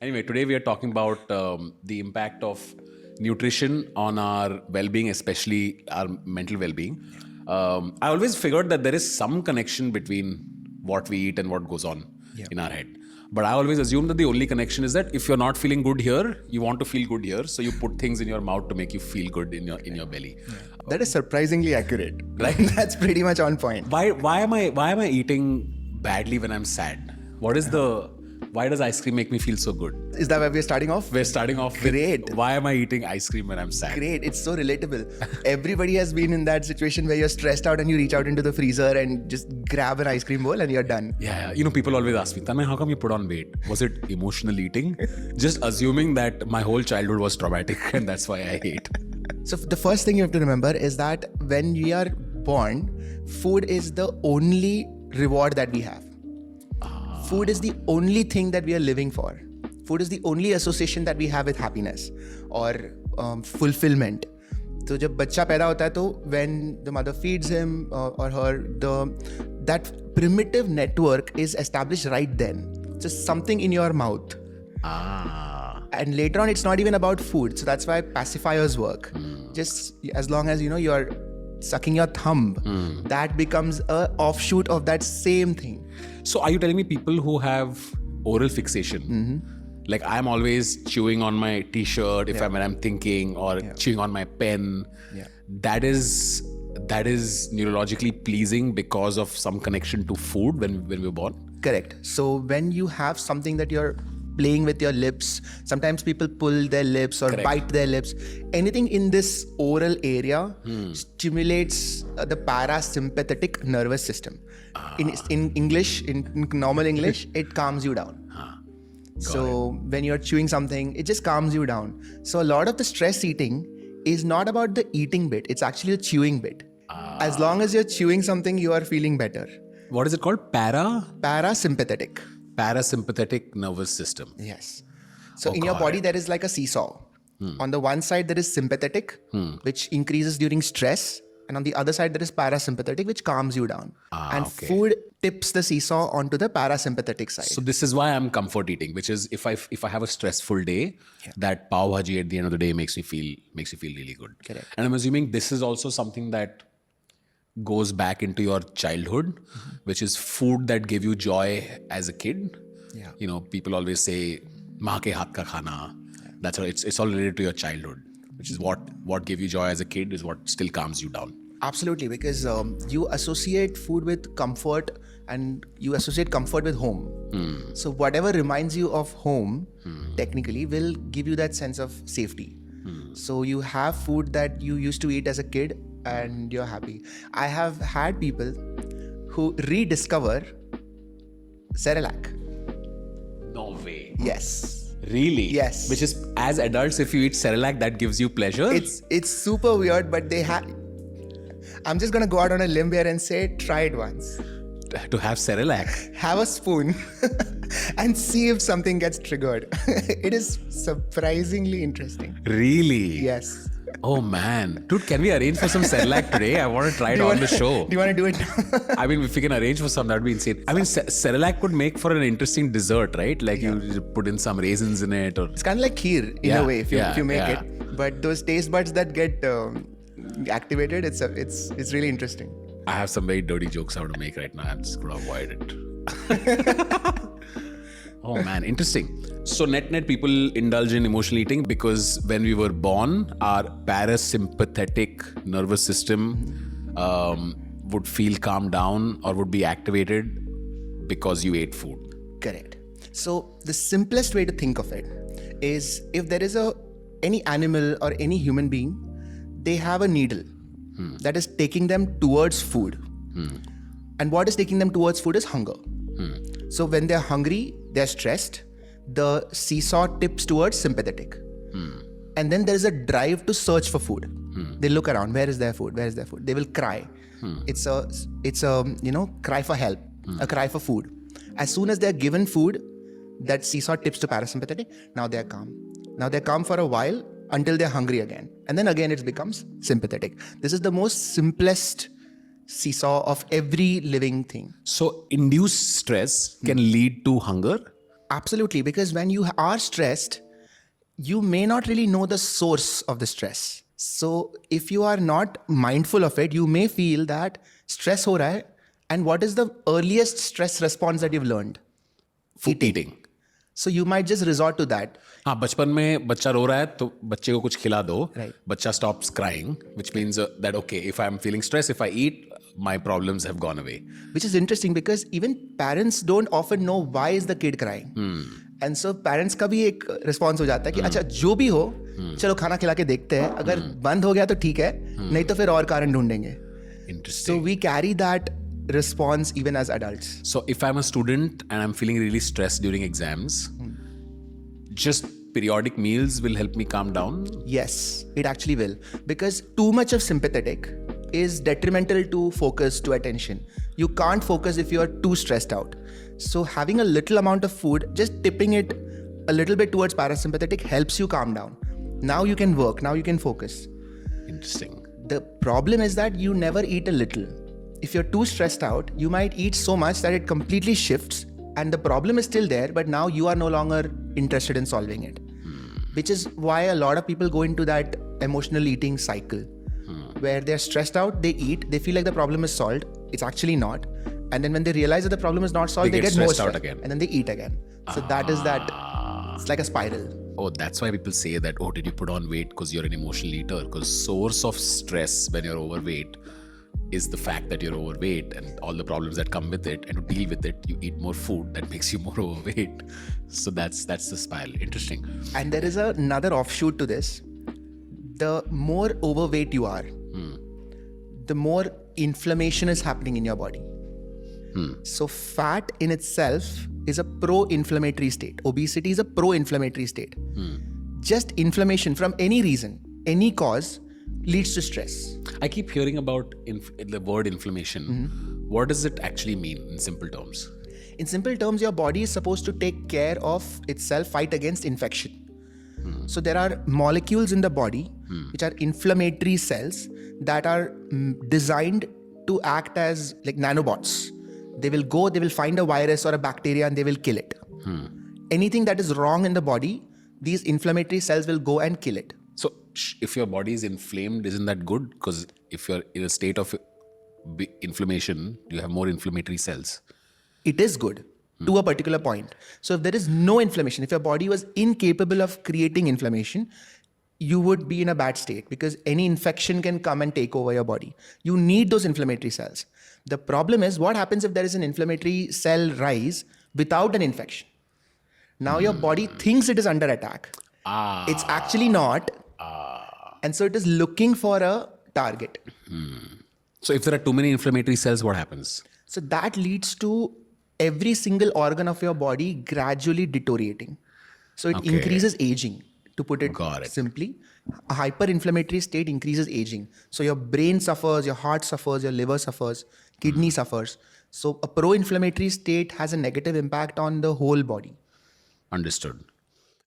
Anyway, today we are talking about the impact of nutrition on our well-being, especially our mental well-being. I always figured that there is some connection between what we eat and what goes on in our head. But I always assume that the only connection is that if you're not feeling good here, you want to feel good here, so you put things in your mouth to make you feel good in your belly. That is surprisingly accurate. Right? That's pretty much on point. Why am I eating badly when I'm sad? Why does ice cream make me feel so good? Is that where we're starting off? We're starting off Great. with why am I eating ice cream when I'm sad? Great. It's so relatable. Everybody has been in that situation where you're stressed out and you reach out into the freezer and just grab an ice cream bowl and you're done. Yeah. People always ask me, Tanmay, how come you put on weight? Was it emotional eating? Just assuming that my whole childhood was traumatic and that's why I ate. So the first thing you have to remember is that when we are born, food is the only reward that we have. Food is the only thing that we are living for. Food is the only association that we have with happiness or fulfillment. So जब बच्चा पैदा होता है तो when the mother feeds him or her, that primitive network is established right then. Just something in your mouth. And later on, it's not even about food. So that's why pacifiers work. Just as long as you're sucking your thumb, that becomes an offshoot of that same thing. So are you telling me people who have oral fixation, like I'm always chewing on my t-shirt when I'm thinking or chewing on my pen, that is neurologically pleasing because of some connection to food when we were born? Correct. So when you have something that you're playing with your lips, sometimes people pull their lips or bite their lips. Anything in this oral area stimulates the parasympathetic nervous system. In English, in normal English, it calms you down. So when you're chewing something, it just calms you down. So a lot of the stress eating is not about the eating bit, it's actually the chewing bit. As long as you're chewing something, you are feeling better. What is it called? Parasympathetic. Parasympathetic nervous system. Yes. So in your body, there is like a seesaw. On the one side, there is sympathetic, which increases during stress. And on the other side, there is parasympathetic, which calms you down. Food tips the seesaw onto the parasympathetic side. So this is why I'm comfort eating, which is if I have a stressful day, that pav bhaji at the end of the day makes me feel really good. Correct. And I'm assuming this is also something that goes back into your childhood, which is food that gave you joy as a kid. Yeah. People always say, "Maa ke haath ka khana." That's all. It's all related to your childhood, which is what gave you joy as a kid is what still calms you down. Absolutely, because you associate food with comfort and you associate comfort with home. So whatever reminds you of home, technically, will give you that sense of safety. So you have food that you used to eat as a kid and you're happy. I have had people who rediscover Cerelac. No way. Yes. Really? Yes. Which is, as adults, if you eat Cerelac, that gives you pleasure? It's super weird, but they have... I'm just going to go out on a limb here and say, try it once. To have Cerelac? Have a spoon and see if something gets triggered. It is surprisingly interesting. Really? Yes. Oh man. Dude, can we arrange for some Cerelac today? I want to try it on the show. Do you want to do it now? I mean, if we can arrange for some, that would be insane. I mean, Cerelac could make for an interesting dessert, right? Like you put in some raisins in it. Or it's kind of like kheer in a way if you make it. But those taste buds that get activated, it's really interesting. I have some very dirty jokes I want to make right now. I'm just going to avoid it. Oh man, interesting. So net people indulge in emotional eating because when we were born, our parasympathetic nervous system would feel calmed down or would be activated because you ate food. Correct. So the simplest way to think of it is if there is any animal or any human being, they have a needle that is taking them towards food. And what is taking them towards food is hunger. So when they're hungry, they're stressed, the seesaw tips towards sympathetic. And then there is a drive to search for food. They look around, where is their food? Where is their food? They will cry. It's a cry for help, a cry for food. As soon as they're given food, that seesaw tips to parasympathetic. Now they're calm. Now they're calm for a while until they're hungry again. And then again it becomes sympathetic. This is the most simplest seesaw of every living thing. So induced stress can lead to hunger? Absolutely, because when you are stressed, you may not really know the source of the stress. So if you are not mindful of it, you may feel that stress ho raha hai. And what is the earliest stress response that you've learned? Eating. So you might just resort to that. हाँ, बचपन में बच्चा रो रहा है तो बच्चे को कुछ खिला दो. Right. बच्चा stops crying, which means that okay, if I'm feeling stress, if I eat, my problems have gone away. Which is interesting because even parents don't often know why is the kid crying. And so parents का भी एक response हो जाता है कि अच्छा जो भी हो चलो खाना खिला के देखते हैं, अगर बंद हो गया तो ठीक है, नहीं तो फिर और कारण ढूंढेंगे. Interesting. So we carry that response even as adults. So if I'm a student and I'm feeling really stressed during exams, just periodic meals will help me calm down. Yes, it actually will. Because too much of sympathetic is detrimental to focus, to attention. You can't focus if you're too stressed out. So having a little amount of food, just tipping it a little bit towards parasympathetic helps you calm down. Now you can work, now you can focus. Interesting. The problem is that you never eat a little. If you're too stressed out, you might eat so much that it completely shifts and the problem is still there, but now you are no longer interested in solving it. Which is why a lot of people go into that emotional eating cycle where they're stressed out, they eat, they feel like the problem is solved. It's actually not. And then when they realize that the problem is not solved, They they get get more stressed out stressed again. and then they eat again. So that is that. It's like a spiral. Oh, that's why people say that, oh, did you put on weight because you're an emotional eater? Because source of stress when you're overweight is the fact that you're overweight and all the problems that come with it. And to deal with it, you eat more food that makes you more overweight. So that's the spiral. Interesting. And there is another offshoot to this. The more overweight you are, the more inflammation is happening in your body. So fat in itself is a pro-inflammatory state. Obesity is a pro-inflammatory state. Just inflammation from any reason, any cause leads to stress. I keep hearing about the word inflammation. What does it actually mean in simple terms? In simple terms, your body is supposed to take care of itself, fight against infection. So there are molecules in the body which are inflammatory cells that are designed to act as like nanobots. They will go, they will find a virus or a bacteria and they will kill it. Anything that is wrong in the body, these inflammatory cells will go and kill it. So if your body is inflamed, isn't that good? Because if you're in a state of inflammation, you have more inflammatory cells. It is good to a particular point. So if there is no inflammation, if your body was incapable of creating inflammation, you would be in a bad state because any infection can come and take over your body. You need those inflammatory cells. The problem is what happens if there is an inflammatory cell rise without an infection? Now your body thinks it is under attack. It's actually not. And so it is looking for a target. So if there are too many inflammatory cells, what happens? So that leads to every single organ of your body gradually deteriorating. So it increases aging, to put it simply. A hyperinflammatory state increases aging. So your brain suffers, your heart suffers, your liver suffers, kidney suffers. So a pro-inflammatory state has a negative impact on the whole body. Understood.